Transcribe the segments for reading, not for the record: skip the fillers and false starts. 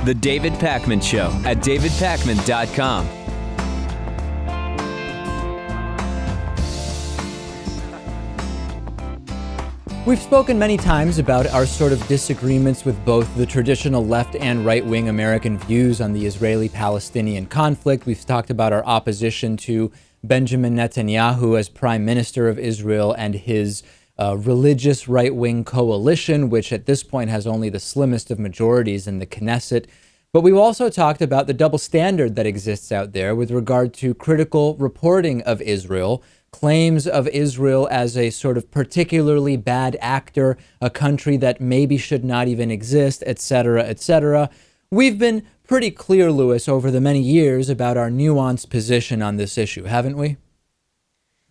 The David Pakman Show at davidpakman.com. We've spoken many times about our sort of disagreements with both the traditional left and right-wing American views on the Israeli-Palestinian conflict. We've talked about our opposition to Benjamin Netanyahu as Prime Minister of Israel and his religious right-wing coalition, which at this point has only the slimmest of majorities in the Knesset. But we've also talked about the double standard that exists out there with regard to critical reporting of Israel, claims of Israel as a sort of particularly bad actor, a country that maybe should not even exist, etc., etc. We've been pretty clear, Louis, over the many years about our nuanced position on this issue, haven't we?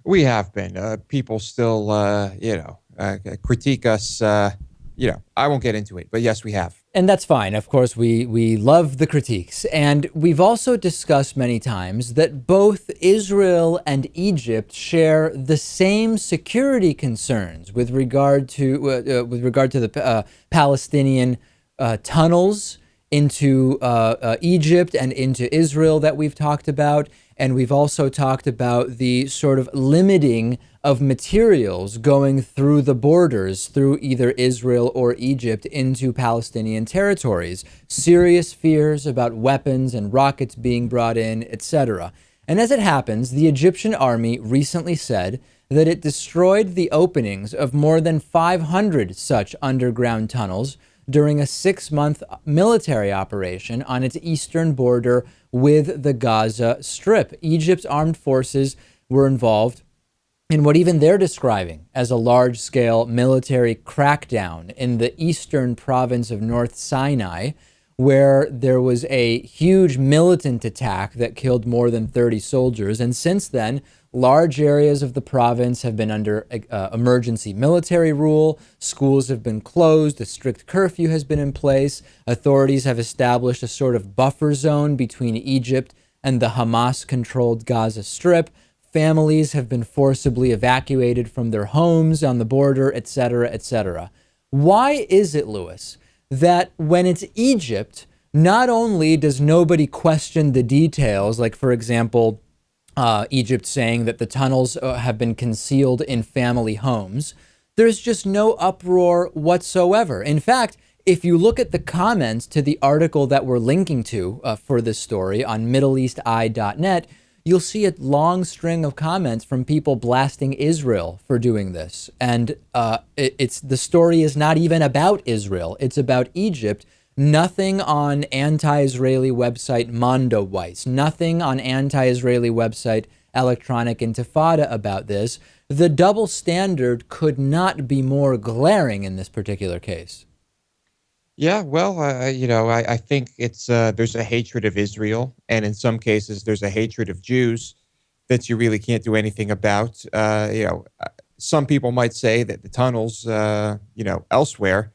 We have been. People still, critique us. I won't get into it, but yes, we have. And that's fine. Of course, we love the critiques. And we've also discussed many times that both Israel and Egypt share the same security concerns with regard to the Palestinian tunnels into Egypt and into Israel that we've talked about. And we've also talked about the sort of limiting of materials going through the borders, through either Israel or Egypt, into Palestinian territories. Serious fears about weapons and rockets being brought in, etc. And as it happens, the Egyptian army recently said that it destroyed the openings of more than 500 such underground tunnels during a 6-month military operation on its eastern border with the Gaza Strip. Egypt's armed forces were involved in what even they're describing as a large-scale military crackdown in the eastern province of North Sinai, where there was a huge militant attack that killed more than 30 soldiers. And since then, large areas of the province have been under emergency military rule. Schools have been closed. A strict curfew has been in place. Authorities have established a sort of buffer zone between Egypt and the Hamas-controlled Gaza Strip. Families have been forcibly evacuated from their homes on the border, etc., etc. Why is it, Louis, that when it's Egypt, not only does nobody question the details, like, for example, Egypt saying that the tunnels have been concealed in family homes, there's just no uproar whatsoever. In fact, if you look at the comments to the article that we're linking to for this story on MiddleEastEye.net, you'll see a long string of comments from people blasting Israel for doing this. And the story is not even about Israel. It's about Egypt. Nothing on anti-Israeli website Mondoweiss, nothing on anti-Israeli website Electronic Intifada about this. The double standard could not be more glaring in this particular case. Yeah, well, I think it's there's a hatred of Israel, and in some cases there's a hatred of Jews that you really can't do anything about. Some people might say that the tunnels, elsewhere.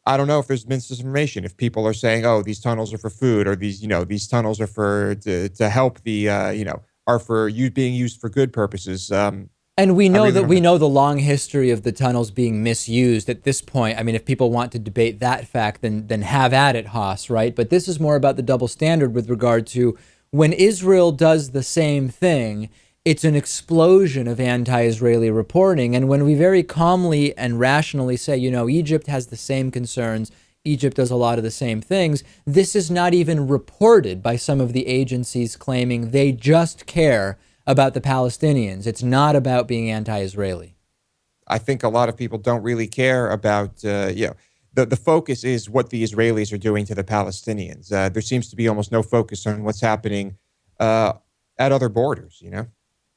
I don't know if there's misinformation. If people are saying, "Oh, these tunnels are for food," or these tunnels are for to help the, are for being used for good purposes. And we know we know the long history of the tunnels being misused at this point. I mean, if people want to debate that fact, then have at it, Haas, right? But this is more about the double standard with regard to when Israel does the same thing, it's an explosion of anti-Israeli reporting. And when we very calmly and rationally say, Egypt has the same concerns, Egypt does a lot of the same things, this is not even reported by some of the agencies claiming they just care about the Palestinians. It's not about being anti-Israeli. I think a lot of people don't really care about, the focus is what the Israelis are doing to the Palestinians. There seems to be almost no focus on what's happening at other borders,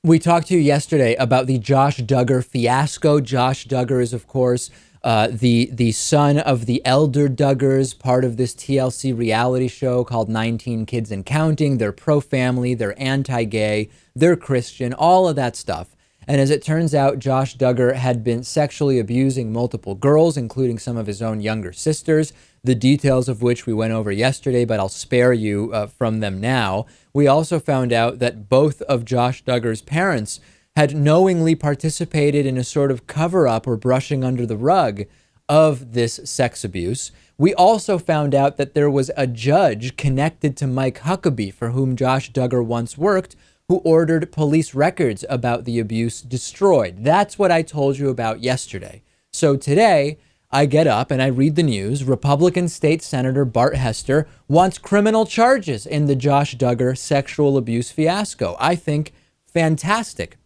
We talked to you yesterday about the Josh Duggar fiasco. Josh Duggar is, of course, the son of the elder Duggars, part of this TLC reality show called 19 Kids and Counting. They're pro-family, they're anti-gay, they're Christian, all of that stuff. And as it turns out, Josh Duggar had been sexually abusing multiple girls, including some of his own younger sisters, the details of which we went over yesterday, but I'll spare you from them now. We also found out that both of Josh Duggar's parents had knowingly participated in a sort of cover-up or brushing under the rug of this sex abuse. We also found out that there was a judge connected to Mike Huckabee, for whom Josh Duggar once worked, who ordered police records about the abuse destroyed. That's what I told you about yesterday. So today, I get up and I read the news. Republican State Senator Bart Hester wants criminal charges in the Josh Duggar sexual abuse fiasco. I think fantastic.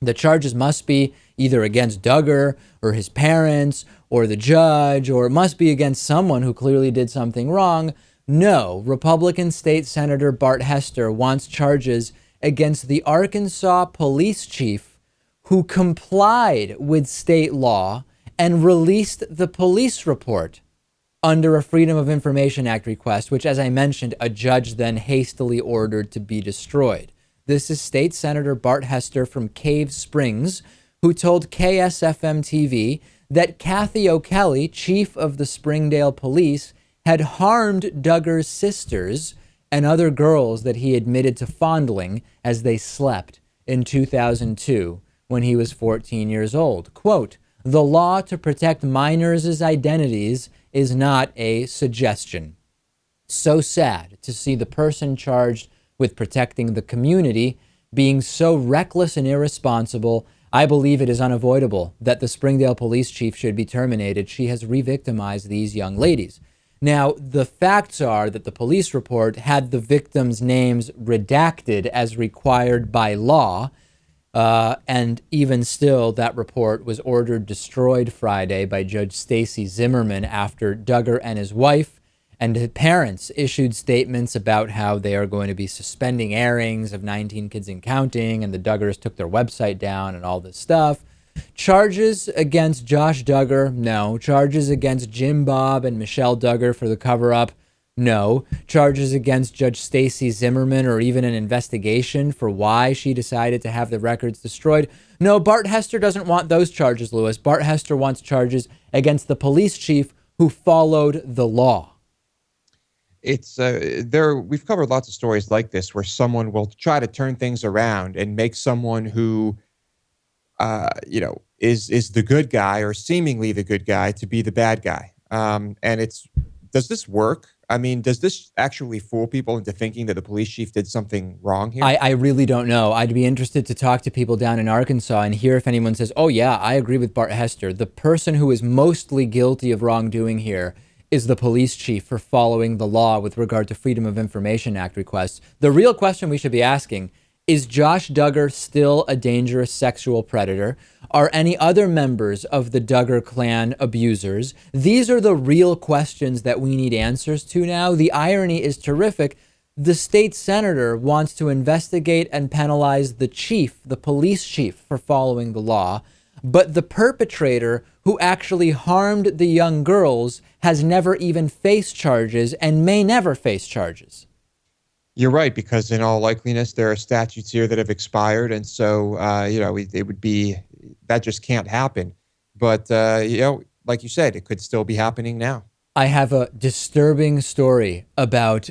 The charges must be either against Duggar or his parents or the judge, or it must be against someone who clearly did something wrong. No, Republican State Senator Bart Hester wants charges against the Arkansas police chief who complied with state law and released the police report under a Freedom of Information Act request, which, as I mentioned, a judge then hastily ordered to be destroyed. This is State Senator Bart Hester from Cave Springs, who told KSFM TV that Kathy O'Kelly, chief of the Springdale Police, had harmed Duggar's sisters and other girls that he admitted to fondling as they slept in 2002 when he was 14 years old. Quote, "The law to protect minors' identities is not a suggestion." So sad to see the person charged with protecting the community being so reckless and irresponsible. I believe it is unavoidable that the Springdale police chief should be terminated. She has re-victimized these young ladies. Now, the facts are that the police report had the victims' names redacted as required by law. And even still, that report was ordered destroyed Friday by Judge Stacy Zimmerman after Duggar and his wife and his parents issued statements about how they are going to be suspending airings of 19 Kids and Counting, and the Duggars took their website down and all this stuff. Charges against Josh Duggar? No. Charges against Jim Bob and Michelle Duggar for the cover-up? No. Charges against Judge Stacy Zimmerman or even an investigation for why she decided to have the records destroyed? No, Bart Hester doesn't want those charges, Lewis. Bart Hester wants charges against the police chief who followed the law. It's we've covered lots of stories like this where someone will try to turn things around and make someone who is the good guy or seemingly the good guy to be the bad guy. And does this work? I mean, does this actually fool people into thinking that the police chief did something wrong here? I really don't know. I'd be interested to talk to people down in Arkansas and hear if anyone says, oh yeah, I agree with Bart Hester. The person who is mostly guilty of wrongdoing here is the police chief for following the law with regard to Freedom of Information Act requests. The real question we should be asking, is Josh Duggar still a dangerous sexual predator? Are any other members of the Duggar clan abusers? These are the real questions that we need answers to now. The irony is terrific. The state senator wants to investigate and penalize the chief, the police chief, for following the law. But the perpetrator who actually harmed the young girls has never even faced charges and may never face charges. You're right, because in all likeliness, there are statutes here that have expired. And so, it would be, that just can't happen. But, like you said, it could still be happening now. I have a disturbing story about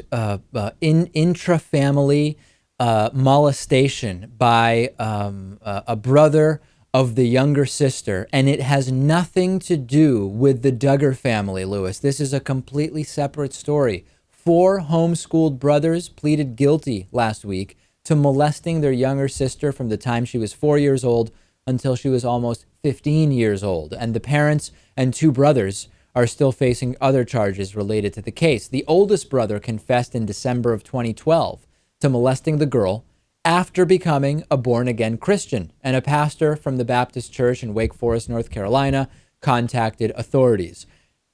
intra-family molestation by a brother of the younger sister, and it has nothing to do with the Duggar family, Lewis. This is a completely separate story. 4 homeschooled brothers pleaded guilty last week to molesting their younger sister from the time she was 4 years old until she was almost 15 years old. And the parents and 2 brothers are still facing other charges related to the case. The oldest brother confessed in December of 2012 to molesting the girl after becoming a born-again Christian, and a pastor from the Baptist Church in Wake Forest, North Carolina, contacted authorities.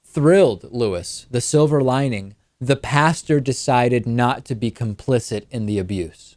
Thrilled, Lewis, the silver lining, the pastor decided not to be complicit in the abuse.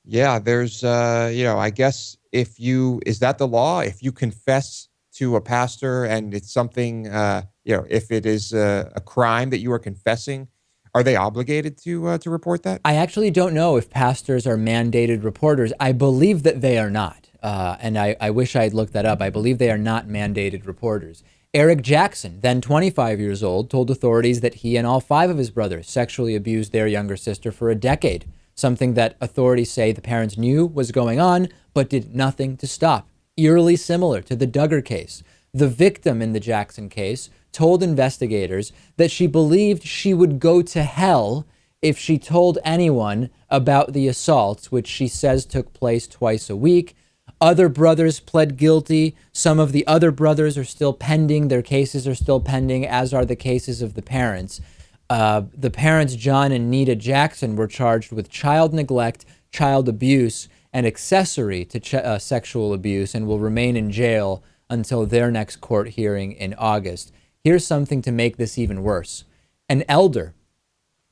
Yeah, there's, I guess is that the law? If you confess to a pastor and it's something, if it is a crime that you are confessing, are they obligated to report that? I actually don't know if pastors are mandated reporters. I believe that they are not. And I wish I had looked that up. I believe they are not mandated reporters. Eric Jackson, then 25 years old, told authorities that he and all 5 of his brothers sexually abused their younger sister for a decade, something that authorities say the parents knew was going on, but did nothing to stop. Eerily similar to the Duggar case. the victim in the Jackson case, told investigators that she believed she would go to hell if she told anyone about the assaults, which she says took place twice a week. Other brothers pled guilty. Some of the other brothers are still pending. Their cases are still pending, as are the cases of the parents. The parents, John and Nita Jackson, were charged with child neglect, child abuse, and accessory to sexual abuse, and will remain in jail until their next court hearing in August. Here's something to make this even worse. An elder,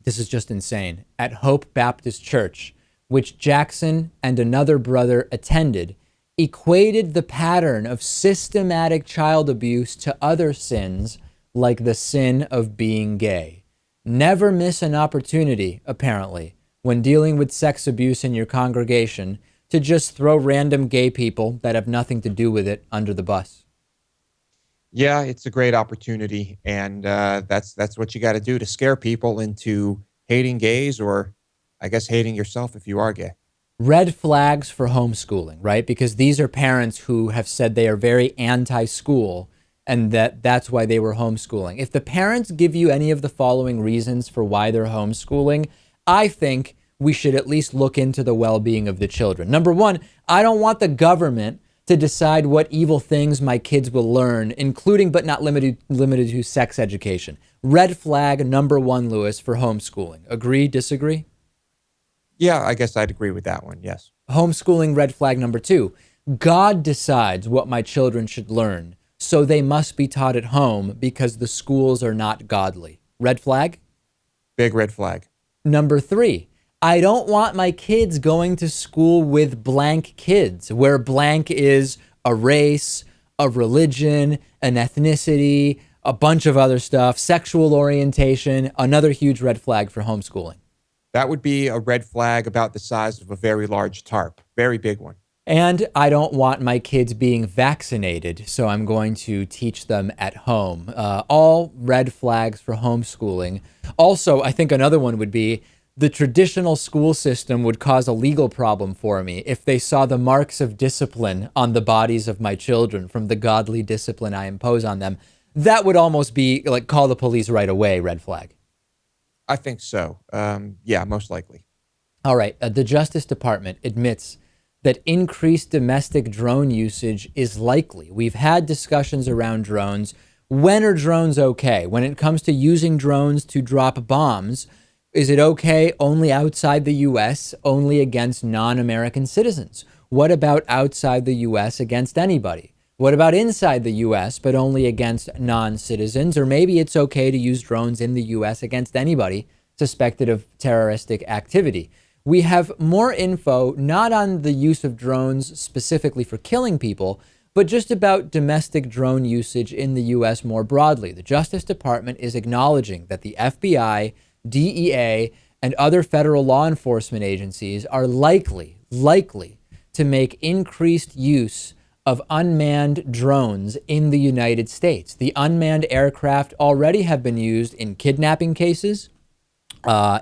this is just insane, at Hope Baptist Church, which Jackson and another brother attended, equated the pattern of systematic child abuse to other sins like the sin of being gay. Never miss an opportunity, apparently, when dealing with sex abuse in your congregation, to just throw random gay people that have nothing to do with it under the bus. Yeah, it's a great opportunity, and that's what you got to do to scare people into hating gays, or I guess hating yourself if you are gay. Red flags for homeschooling, right? Because these are parents who have said they are very anti-school, and that's why they were homeschooling. If the parents give you any of the following reasons for why they're homeschooling, I think we should at least look into the well-being of the children. Number one, I don't want the government to decide what evil things my kids will learn, including but not limited to sex education. Red flag number one, Lewis, for homeschooling. Agree, disagree? Yeah, I guess I'd agree with that one, yes. Homeschooling red flag number two. God decides what my children should learn, so they must be taught at home because the schools are not godly. Red flag? Big red flag. Number three. I don't want my kids going to school with blank kids, where blank is a race, a religion, an ethnicity, a bunch of other stuff, sexual orientation, another huge red flag for homeschooling. That would be a red flag about the size of a very large tarp. Very big one. And I don't want my kids being vaccinated, so I'm going to teach them at home. All red flags for homeschooling. Also, I think another one would be the traditional school system would cause a legal problem for me if they saw the marks of discipline on the bodies of my children from the godly discipline I impose on them. That would almost be like call the police right away, red flag. I think so. Yeah, most likely. All right. The Justice Department admits that increased domestic drone usage is likely. We've had discussions around drones. When are drones okay? When it comes to using drones to drop bombs, is it okay only outside the U.S., only against non-American citizens? What about outside the U.S. against anybody? What about inside the U.S., but only against non-citizens? Or maybe it's okay to use drones in the U.S. against anybody suspected of terroristic activity. We have more info, not on the use of drones specifically for killing people, but just about domestic drone usage in the U.S. more broadly. The Justice Department is acknowledging that the FBI, DEA, and other federal law enforcement agencies are likely to make increased use of unmanned drones in the United States. The unmanned aircraft already have been used in kidnapping cases,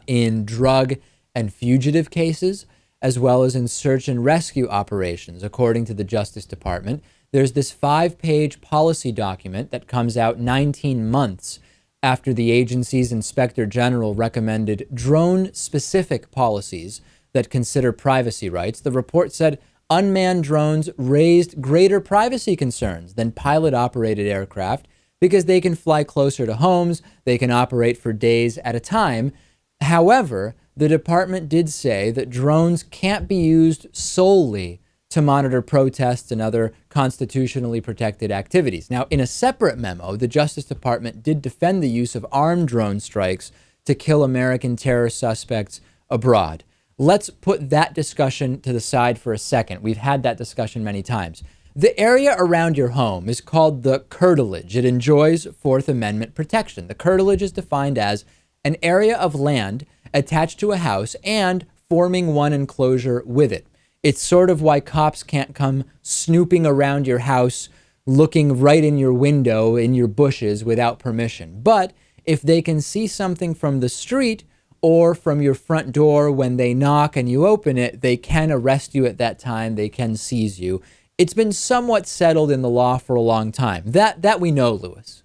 in drug and fugitive cases, as well as in search and rescue operations. According to the Justice Department, there's this 5-page policy document that comes out 19 months after the agency's inspector general recommended drone-specific policies that consider privacy rights. The report said unmanned drones raised greater privacy concerns than pilot-operated aircraft because they can fly closer to homes, they can operate for days at a time. However, the department did say that drones can't be used solely to monitor protests and other constitutionally protected activities. Now, in a separate memo, the Justice Department did defend the use of armed drone strikes to kill American terror suspects abroad. Let's put that discussion to the side for a second. We've had that discussion many times. The area around your home is called the curtilage. It enjoys Fourth Amendment protection. The curtilage is defined as an area of land attached to a house and forming one enclosure with it. It's sort of why cops can't come snooping around your house, looking right in your window, in your bushes without permission. But if they can see something from the street or from your front door when they knock and you open it, they can arrest you at that time. They can seize you. it's been somewhat settled in the law for a long time. That we know, Lewis.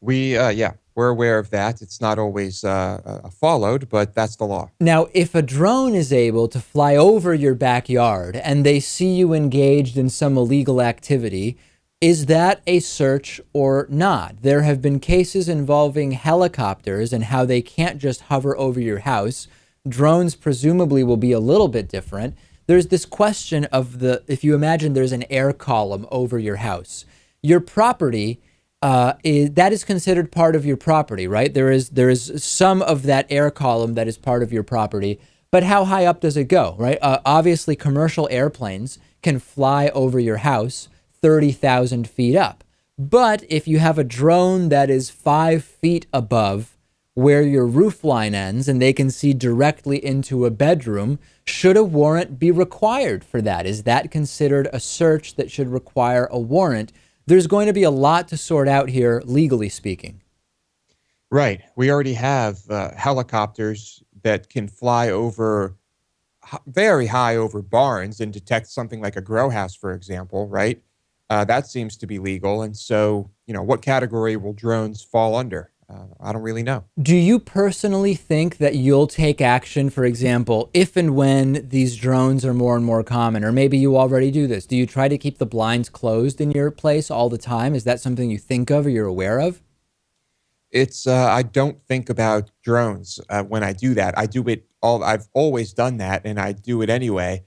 We're aware of that. It's not always followed, but that's the law. Now, if a drone is able to fly over your backyard and they see you engaged in some illegal activity, is that a search or not? There have been cases involving helicopters and how they can't just hover over your house. Drones presumably will be a little bit different. There's this question of if you imagine there's an air column over your house, your property, that is considered part of your property, right? There is some of that air column that is part of your property, but how high up does it go, right? Obviously, commercial airplanes can fly over your house 30,000 feet up. But if you have a drone that is 5 feet above where your roof line ends and they can see directly into a bedroom, should a warrant be required for that? Is that considered a search that should require a warrant? There's going to be a lot to sort out here, legally speaking. Right. We already have helicopters that can fly over very high over barns and detect something like a grow house, for example, right? That seems to be legal. And so, what category will drones fall under? I don't really know. Do you personally think that you'll take action, for example, if and when these drones are more and more common, or maybe you already do this? Do you try to keep the blinds closed in your place all the time? Is that something you think of or you're aware of? I don't think about drones when I do that. I do it I've always done that, and I do it anyway.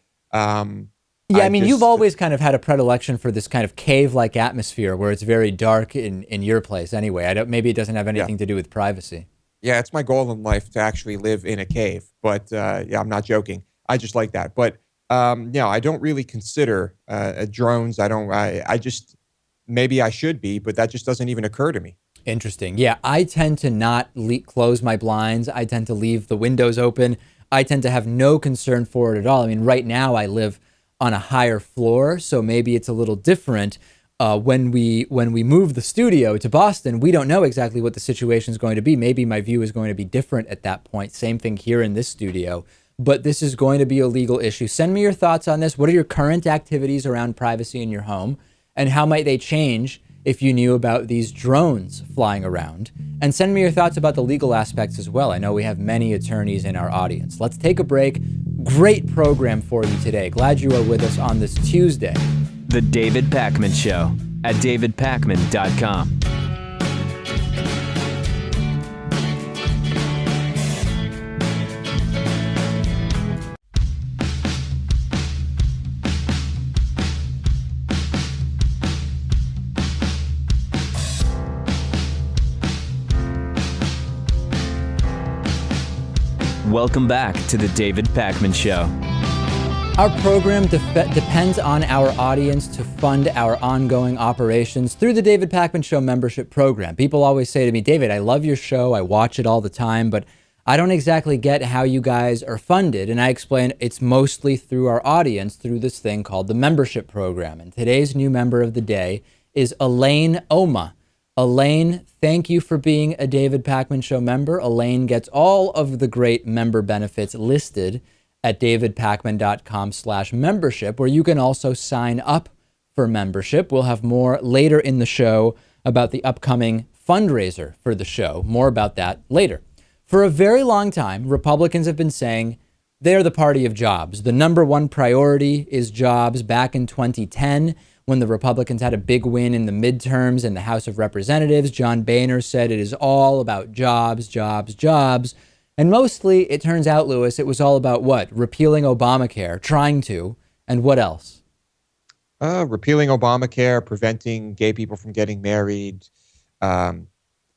You've always kind of had a predilection for this kind of cave-like atmosphere where it's very dark in your place anyway. Maybe it doesn't have anything to do with privacy. Yeah, it's my goal in life to actually live in a cave. But I'm not joking. I just like that. But I don't really consider drones. Maybe I should be, but that just doesn't even occur to me. Interesting. Yeah, I tend to not close my blinds. I tend to leave the windows open. I tend to have no concern for it at all. I mean, right now I live on a higher floor, so maybe it's a little different. When we move the studio to Boston, we don't know exactly what the situation is going to be. Maybe my view is going to be different at that point. Same thing here in this studio. But this is going to be a legal issue. Send me your thoughts on this. What are your current activities around privacy in your home? And how might they change if you knew about these drones flying around? And send me your thoughts about the legal aspects as well. I know we have many attorneys in our audience. Let's take a break. Great program for you today. Glad you are with us on this Tuesday. The David Pakman Show at davidpakman.com. Welcome back to the David Pakman Show. Our program depends on our audience to fund our ongoing operations through the David Pakman Show membership program. People always say to me, David, I love your show. I watch it all the time, but I don't exactly get how you guys are funded. And I explain it's mostly through our audience, through this thing called the membership program. And today's new member of the day is Elaine Oma. Elaine, thank you for being a David Pakman Show member. Elaine gets all of the great member benefits listed at davidpakman.com/membership, where you can also sign up for membership. We'll have more later in the show about the upcoming fundraiser for the show. More about that later. For a very long time, Republicans have been saying they're the party of jobs. The number one priority is jobs. Back in 2010, when the Republicans had a big win in the midterms in the House of Representatives, John Boehner said it is all about jobs, jobs, jobs. And mostly, it turns out, Lewis, it was all about what? Repealing Obamacare, trying to, and what else? Repealing Obamacare, preventing gay people from getting married, I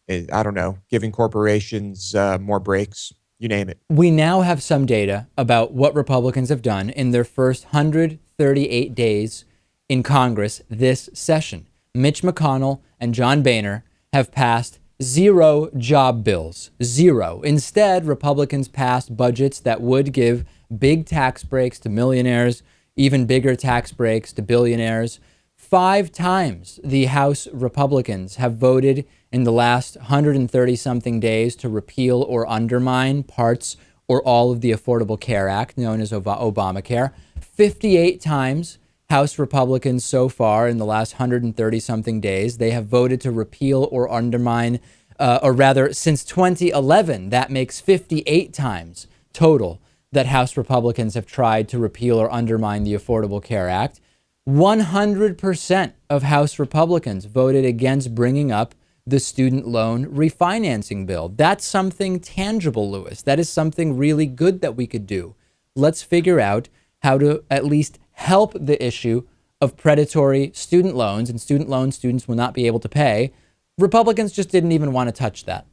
don't know, giving corporations more breaks, you name it. We now have some data about what Republicans have done in their first 138 days in Congress this session. Mitch McConnell and John Boehner have passed 0 job bills. 0. Instead, Republicans passed budgets that would give big tax breaks to millionaires, even bigger tax breaks to billionaires. 5 times the House Republicans have voted in the last 130-something days to repeal or undermine parts or all of the Affordable Care Act, known as Obamacare. 58 times House Republicans so far in the last 130 something days, they have voted to repeal or undermine, or rather since 2011, that makes 58 times total that House Republicans have tried to repeal or undermine the Affordable Care Act. 100% of House Republicans voted against bringing up the student loan refinancing bill. That's something tangible, Lewis. That is something really good that we could do. Let's figure out how to at least help the issue of predatory student loans and student loans students will not be able to pay. Republicans just didn't even want to touch that.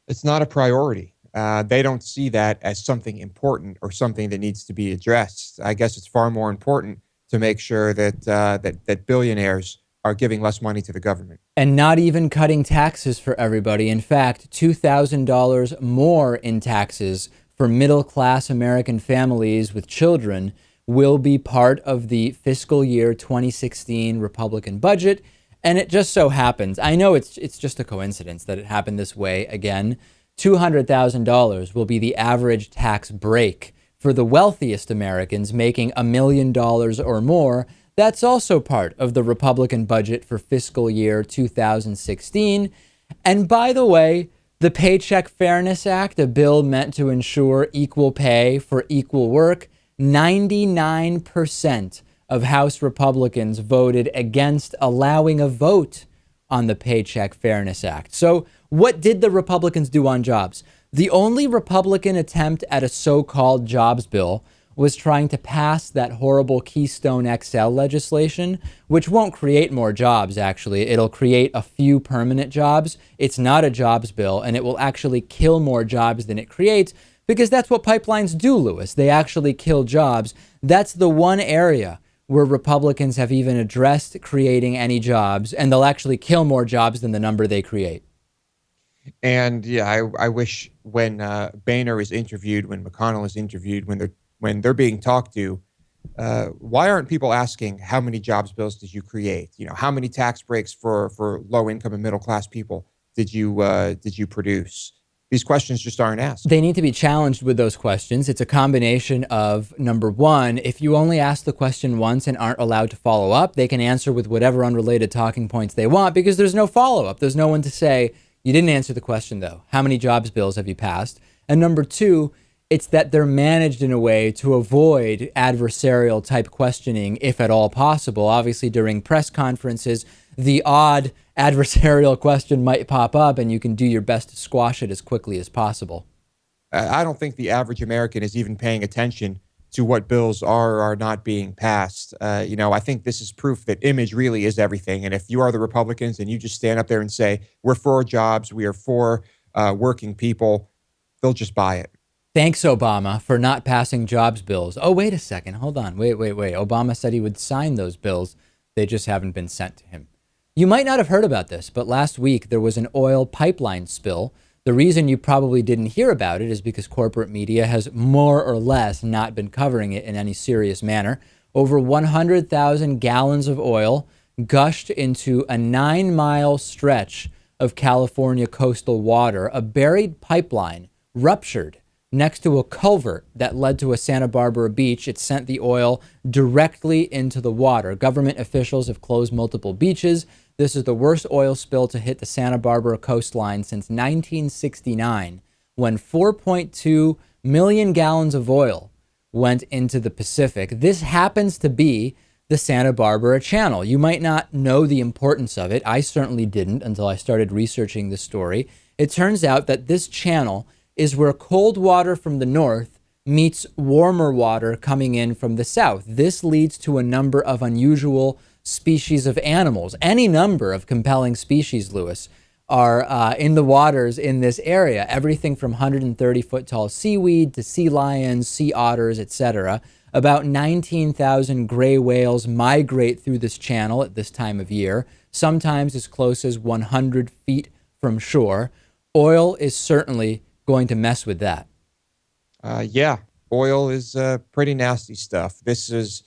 It's not a priority. They don't see that as something important or something that needs to be addressed. I guess it's far more important to make sure that that billionaires are giving less money to the government. And not even cutting taxes for everybody. In fact, $2,000 more in taxes for middle-class American families with children will be part of the fiscal year 2016 Republican budget. And it just so happens, I know it's just a coincidence that it happened this way again, $200,000 will be the average tax break for the wealthiest Americans making $1 million or more. That's also part of the Republican budget for fiscal year 2016. And by the way, the Paycheck Fairness Act, a bill meant to ensure equal pay for equal work, 99% of House Republicans voted against allowing a vote on the Paycheck Fairness Act. So what did the Republicans do on jobs? The only Republican attempt at a so-called jobs bill was trying to pass that horrible Keystone XL legislation, which won't create more jobs, actually. It'll create a few permanent jobs. It's not a jobs bill, and it will actually kill more jobs than it creates, because that's what pipelines do, Lewis. They actually kill jobs. That's the one area where Republicans have even addressed creating any jobs, and they'll actually kill more jobs than the number they create. And yeah, I wish when Boehner is interviewed, when McConnell is interviewed, when they're being talked to, why aren't people asking how many jobs bills did you create? You know, how many tax breaks for low income and middle class people did you produce? These questions just aren't asked. They need to be challenged with those questions. It's a combination of, number one, if you only ask the question once and aren't allowed to follow up, they can answer with whatever unrelated talking points they want because there's no follow-up. There's no one to say, you didn't answer the question, though. How many jobs bills have you passed? And number two, it's that they're managed in a way to avoid adversarial type questioning, if at all possible. Obviously, during press conferences, the odd adversarial question might pop up and you can do your best to squash it as quickly as possible. I don't think the average American is even paying attention to what bills are or are not being passed. I think this is proof that image really is everything. And if you are the Republicans and you just stand up there and say, we're for jobs, we are for working people, they'll just buy it. Thanks, Obama, for not passing jobs bills. Oh, wait a second. Hold on. Wait. Obama said he would sign those bills. They just haven't been sent to him. You might not have heard about this, but last week there was an oil pipeline spill. The reason you probably didn't hear about it is because corporate media has more or less not been covering it in any serious manner. Over 100,000 gallons of oil gushed into a 9-mile stretch of California coastal water. A buried pipeline ruptured next to a culvert that led to a Santa Barbara beach. It sent the oil directly into the water. Government officials have closed multiple beaches. This is the worst oil spill to hit the Santa Barbara coastline since 1969, when 4.2 million gallons of oil went into the Pacific. This happens to be the Santa Barbara Channel. You might not know the importance of it. I certainly didn't until I started researching this story. It turns out that this channel is where cold water from the north meets warmer water coming in from the south. This leads to a number of unusual species of animals. Any number of compelling species, Lewis, are in the waters in this area. Everything from 130-foot tall seaweed to sea lions, sea otters, etc. About 19,000 gray whales migrate through this channel at this time of year, sometimes as close as 100 feet from shore. Oil is certainly going to mess with that. Yeah, oil is pretty nasty stuff. This is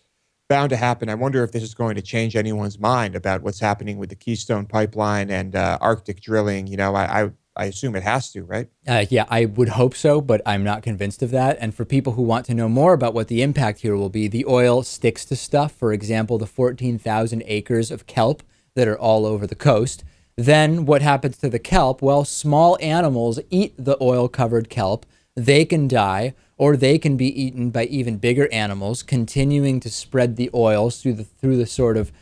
bound to happen. I wonder if this is going to change anyone's mind about what's happening with the Keystone Pipeline and Arctic drilling. I I assume it has to, right? Yeah, I would hope so, but I'm not convinced of that. And for people who want to know more about what the impact here will be, the oil sticks to stuff. For example, the 14,000 acres of kelp that are all over the coast. Then what happens to the kelp? Well, small animals eat the oil-covered kelp. They can die, or they can be eaten by even bigger animals, continuing to spread the oils through the sort of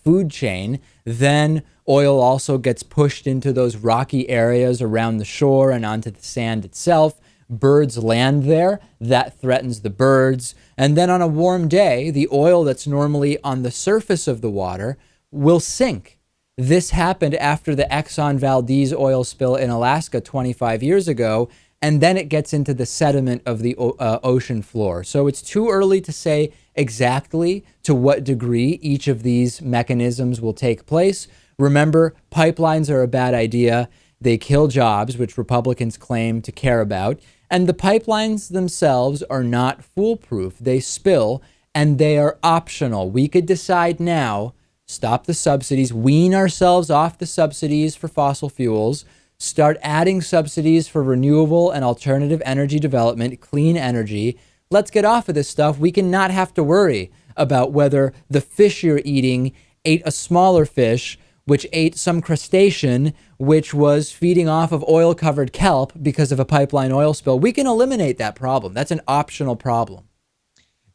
food chain. Then oil also gets pushed into those rocky areas around the shore and onto the sand itself. Birds land there. That threatens the birds. And then on a warm day, the oil that's normally on the surface of the water will sink. This happened after the Exxon Valdez oil spill in Alaska 25 years ago, and then it gets into the sediment of the ocean floor. So it's too early to say exactly to what degree each of these mechanisms will take place. Remember, pipelines are a bad idea. They kill jobs, which Republicans claim to care about. And the pipelines themselves are not foolproof. They spill, and they are optional. We could decide now, stop the subsidies, wean ourselves off the subsidies for fossil fuels, start adding subsidies for renewable and alternative energy development, clean energy. Let's get off of this stuff. We can not have to worry about whether the fish you're eating ate a smaller fish, which ate some crustacean, which was feeding off of oil-covered kelp because of a pipeline oil spill. We can eliminate that problem. That's an optional problem.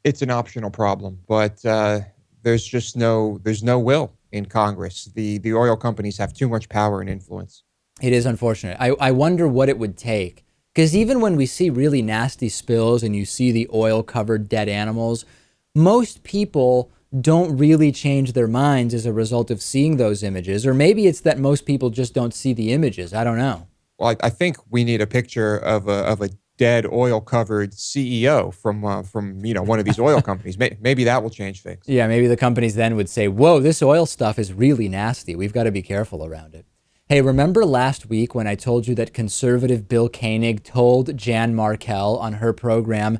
It's an optional problem, but there's no will in Congress. The oil companies have too much power and influence. It is unfortunate. I wonder what it would take, because even when we see really nasty spills and you see the oil-covered dead animals, most people don't really change their minds as a result of seeing those images. Or maybe it's that most people just don't see the images. I don't know. Well, I think we need a picture of a dead oil-covered CEO from one of these oil companies. Maybe that will change things. Yeah, maybe the companies then would say, whoa, this oil stuff is really nasty. We've got to be careful around it. Hey, remember last week when I told you that conservative Bill Koenig told Jan Markell on her program,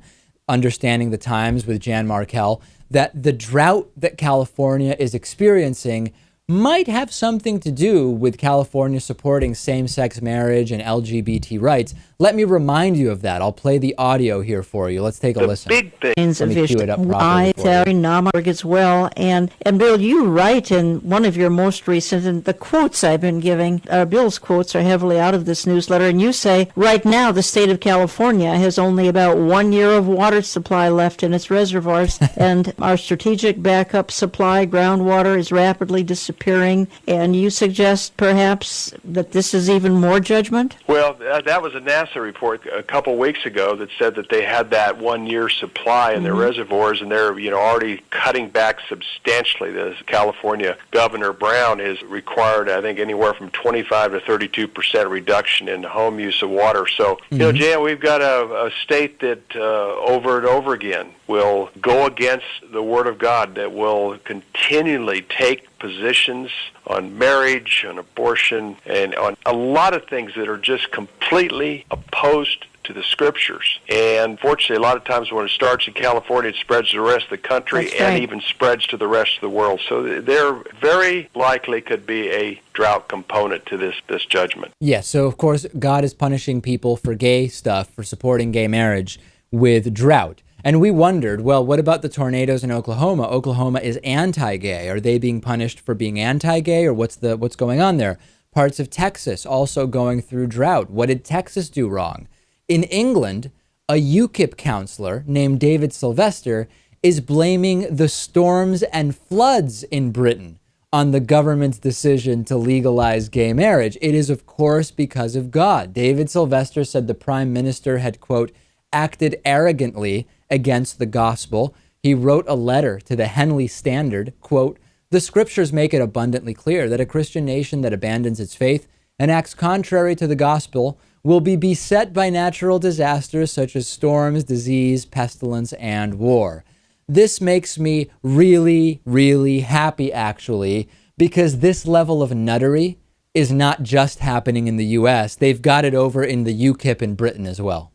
Understanding the Times with Jan Markell, that the drought that California is experiencing might have something to do with California supporting same-sex marriage and LGBT rights. Let me remind you of that. I'll play the audio here for you. Let's take a listen. Big things Let me cue it up properly for you. As well. And Bill, you write in one of your most recent, and the quotes I've been giving, Bill's quotes are heavily out of this newsletter, and you say, right now the state of California has only about 1 year of water supply left in its reservoirs, and our strategic backup supply, groundwater, is rapidly disappearing, and you suggest perhaps that this is even more judgment? Well, that was a NASA report a couple weeks ago that said that they had that 1 year supply in their reservoirs, and they're already cutting back substantially. The California Governor Brown has required, I think, anywhere from 25 to 32% reduction in home use of water. So, Jan, we've got a state that over and over again will go against the Word of God, that will continually take positions on marriage, on abortion, and on a lot of things that are just completely opposed to the Scriptures. And fortunately, a lot of times when it starts in California, it spreads to the rest of the country and even spreads to the rest of the world. So there very likely could be a drought component to this judgment. Yes, so of course, God is punishing people for gay stuff, for supporting gay marriage with drought. And we wondered, well, what about the tornadoes in Oklahoma? Oklahoma is anti-gay. Are they being punished for being anti-gay, or what's going on there? Parts of Texas also going through drought. What did Texas do wrong? In England, a UKIP counselor named David Sylvester is blaming the storms and floods in Britain on the government's decision to legalize gay marriage. It is, of course, because of God. David Sylvester said the prime minister had, quote, acted arrogantly against the gospel. He wrote a letter to the Henley Standard, quote, the scriptures make it abundantly clear that a Christian nation that abandons its faith and acts contrary to the gospel will be beset by natural disasters such as storms, disease, pestilence, and war. This makes me really, really happy, actually, because this level of nuttery is not just happening in the U.S. They've got it over in the UKIP in Britain as well.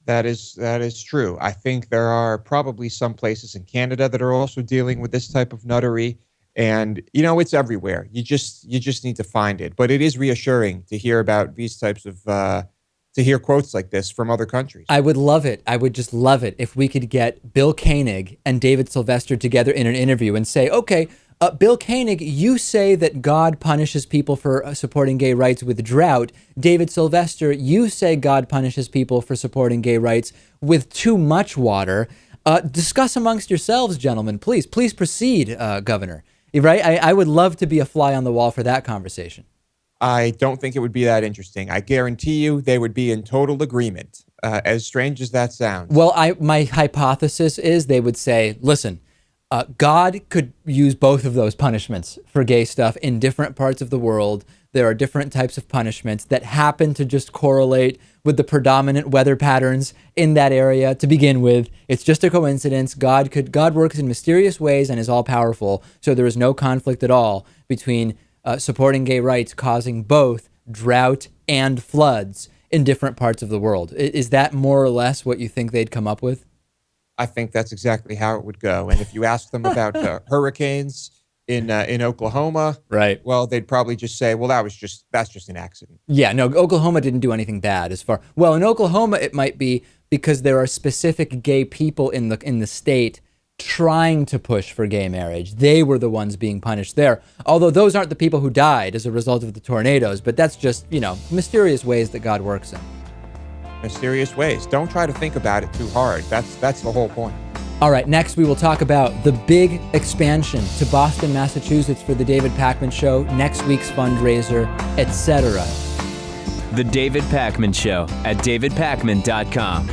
That is true. I think there are probably some places in Canada that are also dealing with this type of nuttery. And, you know, it's everywhere. You just need to find it. But it is reassuring to hear about these types of, to hear quotes like this from other countries. I would love it. I would just love it if we could get Bill Koenig and David Sylvester together in an interview and say, okay, Bill Koenig, you say that God punishes people for supporting gay rights with drought. David Sylvester, you say God punishes people for supporting gay rights with too much water. Discuss amongst yourselves, gentlemen. Please proceed, Governor. Right? I would love to be a fly on the wall for that conversation. I don't think it would be that interesting. I guarantee you they would be in total agreement, as strange as that sounds. Well, my hypothesis is they would say, listen, God could use both of those punishments for gay stuff in different parts of the world. There are different types of punishments that happen to just correlate with the predominant weather patterns in that area to begin with. It's just a coincidence. God works in mysterious ways and is all powerful. So there is no conflict at all between supporting gay rights causing both drought and floods in different parts of the world. Is that more or less what you think they'd come up with? I think that's exactly how it would go. And if you ask them about hurricanes in Oklahoma, right? Well, they'd probably just say, "Well, that's just an accident." Yeah, no, Oklahoma didn't do anything bad well, in Oklahoma it might be because there are specific gay people in the state trying to push for gay marriage. They were the ones being punished there. Although those aren't the people who died as a result of the tornadoes, but that's just, you know, mysterious ways that God works in. Mysterious ways. Don't try to think about it too hard. That's the whole point. All right, next we will talk about the big expansion to Boston, Massachusetts for the David Pakman Show, next week's fundraiser, etc. The David Pakman Show at davidpakman.com.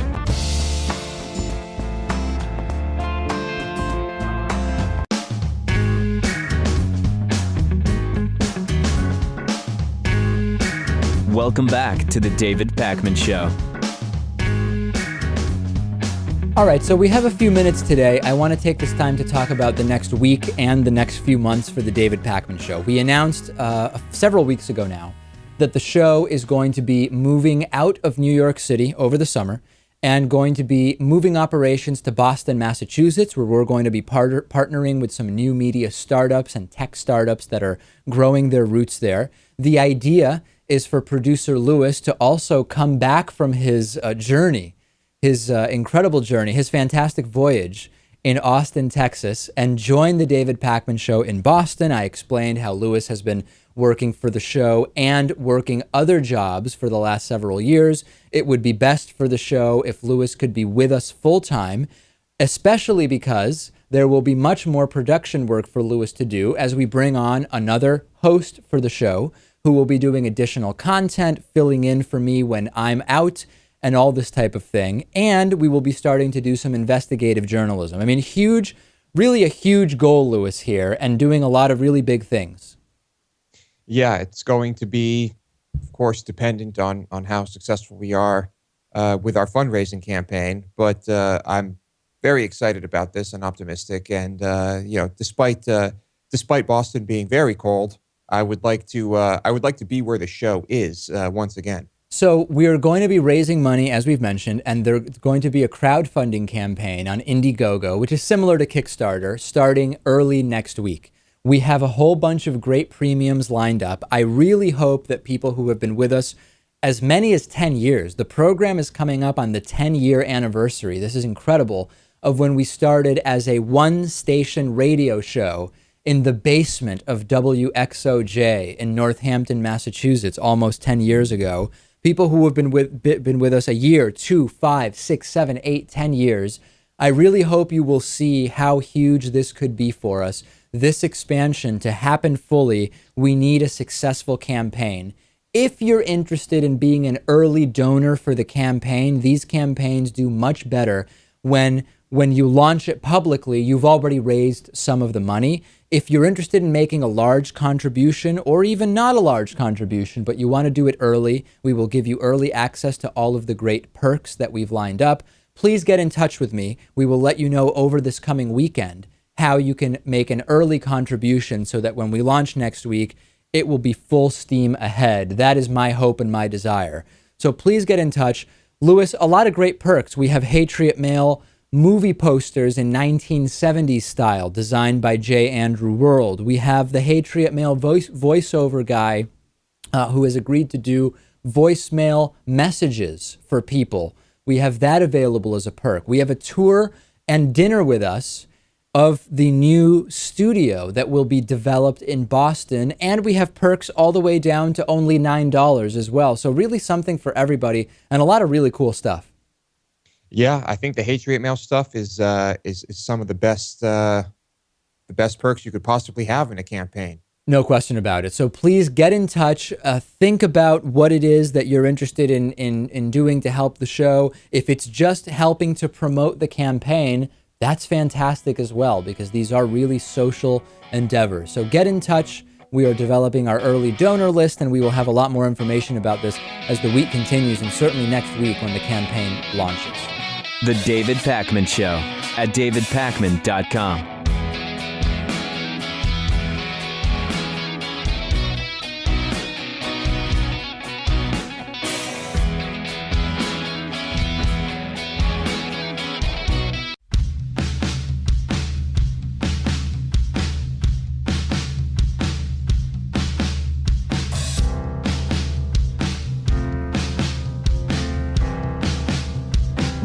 Welcome back to the David Pakman Show. All right, so we have a few minutes today. I want to take this time to talk about the next week and the next few months for the David Pakman Show. We announced several weeks ago now that the show is going to be moving out of New York City over the summer and going to be moving operations to Boston, Massachusetts, where we're going to be partnering with some new media startups and tech startups that are growing their roots there. The idea is for producer Lewis to also come back from his journey, his incredible journey, his fantastic voyage in Austin, Texas, and join the David Pakman Show in Boston. I explained how Lewis has been working for the show and working other jobs for the last several years. It would be best for the show if Lewis could be with us full time, especially because there will be much more production work for Lewis to do as we bring on another host for the show who will be doing additional content, filling in for me when I'm out, and all this type of thing. And we will be starting to do some investigative journalism. I mean, really a huge goal, Lewis, here, and doing a lot of really big things. Yeah, it's going to be, of course, dependent on how successful we are with our fundraising campaign. But I'm very excited about this and optimistic. And despite Boston being very cold, I would like to be where the show is once again. So we are going to be raising money, as we've mentioned, and there's going to be a crowdfunding campaign on Indiegogo, which is similar to Kickstarter, starting early next week. We have a whole bunch of great premiums lined up. I really hope that people who have been with us as many as 10 years, the program is coming up on the 10-year anniversary. This is incredible, of when we started as a one-station radio show in the basement of WXOJ in Northampton, Massachusetts, almost 10 years ago. People who have been with us a year, 2, 5, 6, 7, 8, 10 years. I really hope you will see how huge this could be for us. This expansion to happen fully, we need a successful campaign. If you're interested in being an early donor for the campaign, these campaigns do much better when you launch it publicly, you've already raised some of the money. If you're interested in making a large contribution or even not a large contribution, but you want to do it early, we will give you early access to all of the great perks that we've lined up. Please get in touch with me. We will let you know over this coming weekend how you can make an early contribution so that when we launch next week, it will be full steam ahead. That is my hope and my desire. So please get in touch. Lewis, a lot of great perks. We have Hatriot Mail, movie posters in 1970s style designed by J. Andrew World. We have the Patriot Mail voiceover guy who has agreed to do voicemail messages for people. We have that available as a perk. We have a tour and dinner with us of the new studio that will be developed in Boston. And we have perks all the way down to only $9 as well. So really something for everybody and a lot of really cool stuff. Yeah, I think the Patriot Mail stuff is some of the best perks you could possibly have in a campaign. No question about it. So please get in touch. Think about what it is that you're interested in doing to help the show. If it's just helping to promote the campaign, that's fantastic as well, because these are really social endeavors. So get in touch. We are developing our early donor list, and we will have a lot more information about this as the week continues, and certainly next week when the campaign launches. The David Pakman Show at davidpakman.com.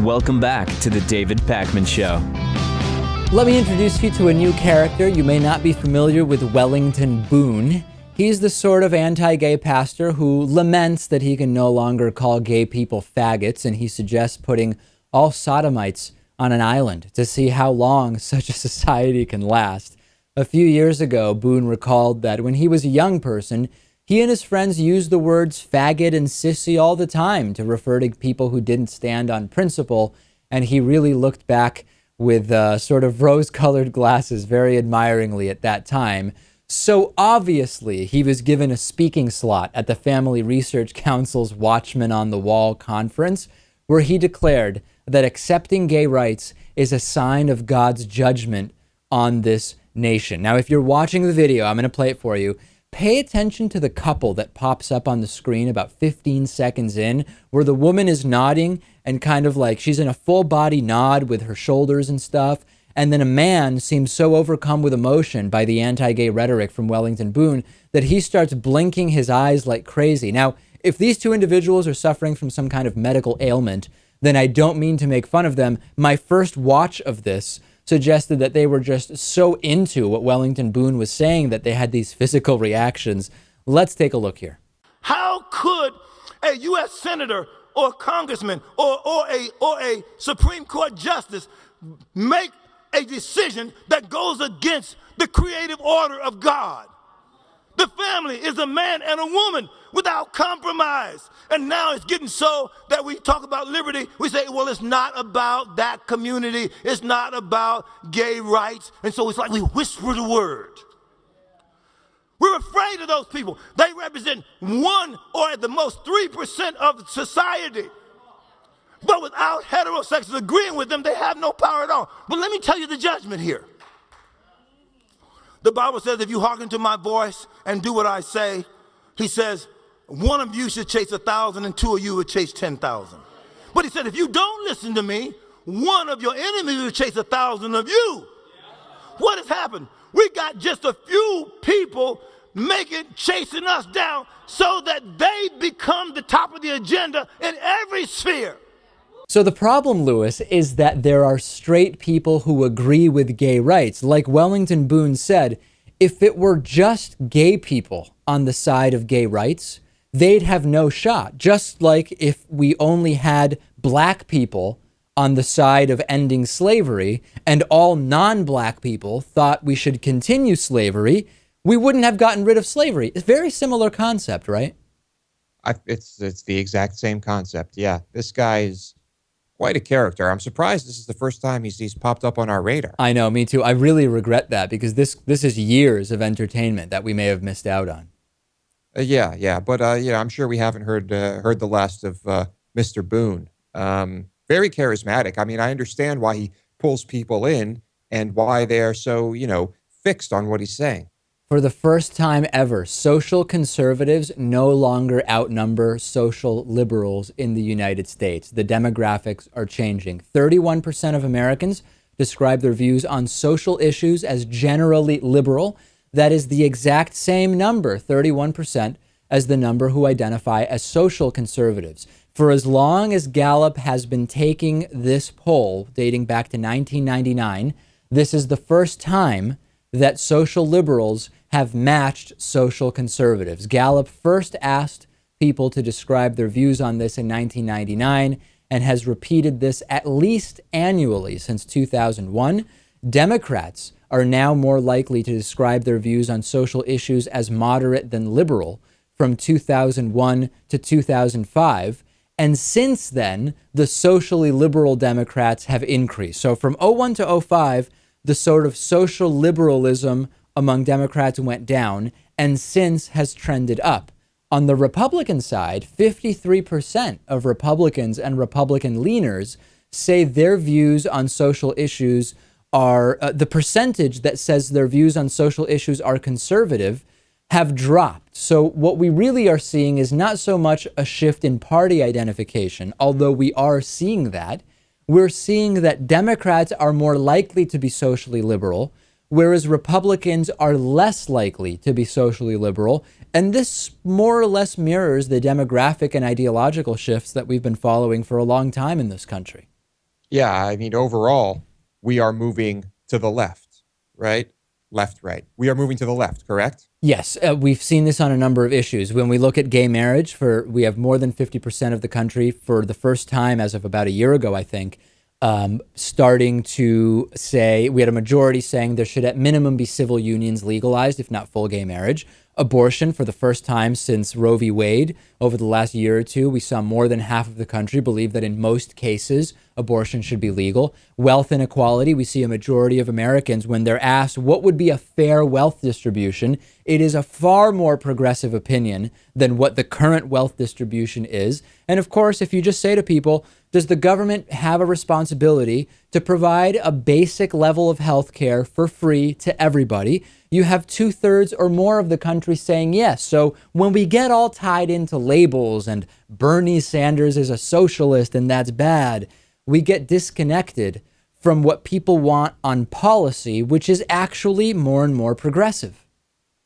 Welcome back to the David Pakman Show. Let me introduce you to a new character. You may not be familiar with Wellington Boone. He's the sort of anti-gay pastor who laments that he can no longer call gay people faggots, and he suggests putting all sodomites on an island to see how long such a society can last. A few years ago, Boone recalled that when he was a young person, he and his friends used the words faggot and sissy all the time to refer to people who didn't stand on principle, and he really looked back with sort of rose-colored glasses very admiringly at that time. So obviously, he was given a speaking slot at the Family Research Council's Watchman on the Wall conference, where he declared that accepting gay rights is a sign of God's judgment on this nation. Now, if you're watching the video, I'm going to play it for you. Pay attention to the couple that pops up on the screen about 15 seconds in, where the woman is nodding and kind of like she's in a full body nod with her shoulders and stuff. And then a man seems so overcome with emotion by the anti-gay rhetoric from Wellington Boone that he starts blinking his eyes like crazy. Now, if these two individuals are suffering from some kind of medical ailment, then I don't mean to make fun of them. My first watch of this suggested that they were just so into what Wellington Boone was saying that they had these physical reactions. Let's take a look here. How could a U.S. senator or congressman or a Supreme Court justice make a decision that goes against the creative order of God? The family is a man and a woman without compromise. And now it's getting so that we talk about liberty. We say, well, it's not about that community. It's not about gay rights. And so it's like we whisper the word. We're afraid of those people. They represent 1 or at the most 3% of society. But without heterosexuals agreeing with them, they have no power at all. But let me tell you the judgment here. The Bible says, if you hearken to my voice and do what I say, he says, one of you should chase 1,000 and 2 of you would chase 10,000. But he said, if you don't listen to me, one of your enemies will chase 1,000 of you. What has happened? We got just a few people chasing us down so that they become the top of the agenda in every sphere. So the problem, Lewis, is that there are straight people who agree with gay rights. Like Wellington Boone said, if it were just gay people on the side of gay rights, they'd have no shot. Just like if we only had black people on the side of ending slavery and all non-black people thought we should continue slavery, we wouldn't have gotten rid of slavery. It's a very similar concept, right? It's the exact same concept. Yeah, this guy is quite a character. I'm surprised this is the first time he's popped up on our radar. I know, me too. I really regret that because this is years of entertainment that we may have missed out on. Yeah, but I'm sure we haven't heard the last of Mr. Boone. Very charismatic. I mean, I understand why he pulls people in and why they are so fixed on what he's saying. For the first time ever, social conservatives no longer outnumber social liberals in the United States. The demographics are changing. 31% of Americans describe their views on social issues as generally liberal. That is the exact same number, 31%, as the number who identify as social conservatives. For as long as Gallup has been taking this poll, dating back to 1999, this is the first time that social liberals have matched social conservatives. Gallup first asked people to describe their views on this in 1999 and has repeated this at least annually since 2001. Democrats are now more likely to describe their views on social issues as moderate than liberal from 2001 to 2005. And since then, the socially liberal Democrats have increased. So from 01 to 05, the sort of social liberalism among Democrats went down and since has trended up. On the Republican side, 53% of Republicans and Republican leaners say their views on social issues are, the percentage that says their views on social issues are conservative have dropped. So what we really are seeing is not so much a shift in party identification, although we are seeing that. We're seeing that Democrats are more likely to be socially liberal, whereas Republicans are less likely to be socially liberal. And this more or less mirrors the demographic and ideological shifts that we've been following for a long time in this country. Yeah, I mean, overall, we are moving to the left, right? Left, right. We are moving to the left, correct? Yes, we've seen this on a number of issues. When we look at gay marriage, we have more than 50% of the country for the first time as of about a year ago, I think, starting to say, we had a majority saying there should at minimum be civil unions legalized, if not full gay marriage. Abortion, for the first time since Roe v. Wade, over the last year or two, we saw more than half of the country believe that in most cases, abortion should be legal. Wealth inequality, we see a majority of Americans, when they're asked what would be a fair wealth distribution, it is a far more progressive opinion than what the current wealth distribution is. And of course, if you just say to people, does the government have a responsibility to provide a basic level of health care for free to everybody? You have 2/3 or more of the country saying yes. So when we get all tied into labels and Bernie Sanders is a socialist and that's bad, we get disconnected from what people want on policy, which is actually more and more progressive.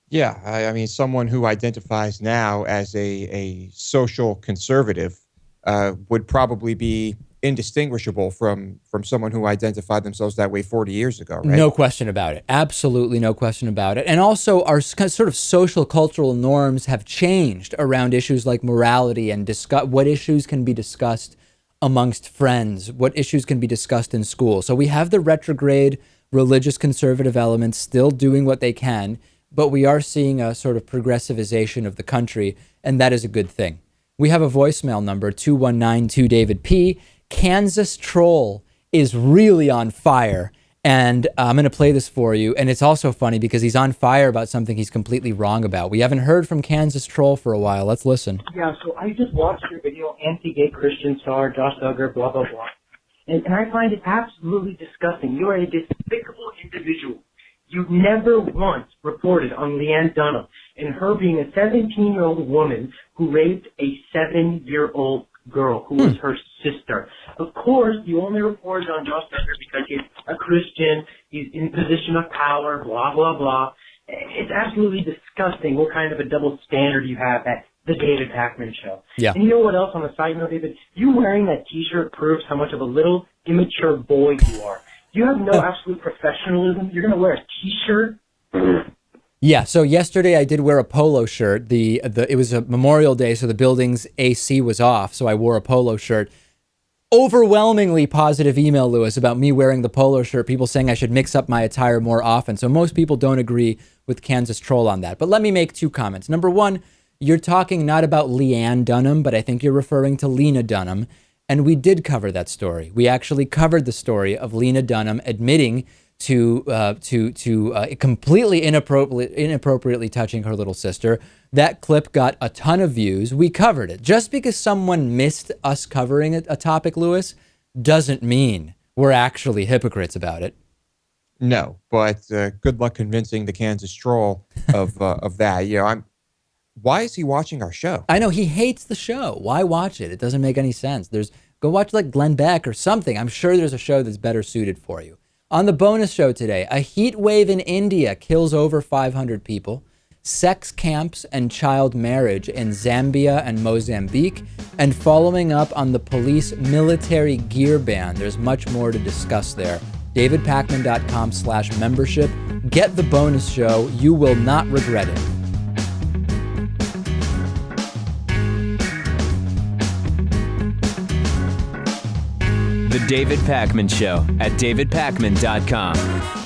Yeah, I mean, someone who identifies now as a social conservative would probably be indistinguishable from someone who identified themselves that way 40 years ago, right? No question about it. Absolutely no question about it. And also our sort of social cultural norms have changed around issues like morality and what issues can be discussed amongst friends, what issues can be discussed in school. So we have the retrograde religious conservative elements still doing what they can, but we are seeing a sort of progressivization of the country, and that is a good thing. We have a voicemail number, 219-2-DAVID-P. Kansas Troll is really on fire, and I'm going to play this for you. And it's also funny because he's on fire about something he's completely wrong about. We haven't heard from Kansas Troll for a while. Let's listen. Yeah, so I just watched your video, anti-gay Christian star, Josh Duggar, blah, blah, blah. And I find it absolutely disgusting. You are a despicable individual. You never once reported on Leanne Dunham and her being a 17-year-old woman who raped a 7-year-old girl who was her sister. Of course, you only reported on Josh Duggar because he's a Christian, he's in position of power, blah, blah, blah. It's absolutely disgusting what kind of a double standard you have at the David Pakman Show. Yeah. And you know what else on the side note, David? You wearing that T-shirt proves how much of a little immature boy you are. You have no absolute professionalism. You're going to wear a T-shirt? Yeah, so yesterday I did wear a polo shirt. It was a Memorial Day, so the building's AC was off, so I wore a polo shirt. Overwhelmingly positive email, Lewis, about me wearing the polo shirt, people saying I should mix up my attire more often. So most people don't agree with Kansas Troll on that. But let me make two comments. Number one, you're talking not about Leanne Dunham, but I think you're referring to Lena Dunham. And we did cover that story. We actually covered the story of Lena Dunham admitting to completely inappropriately touching her little sister. That clip got a ton of views. We covered it. Just because someone missed us covering a topic, Lewis, doesn't mean we're actually hypocrites about it. No, but good luck convincing the Kansas troll of that. Why is he watching our show? I know he hates the show. Why watch it? It doesn't make any sense. Go watch like Glenn Beck or something. I'm sure there's a show that's better suited for you. On the bonus show today, a heat wave in India kills over 500 people, sex camps and child marriage in Zambia and Mozambique, and following up on the police military gear ban. There's much more to discuss there. davidpakman.com/membership. Get the bonus show. You will not regret it. The David Pakman Show at davidpakman.com.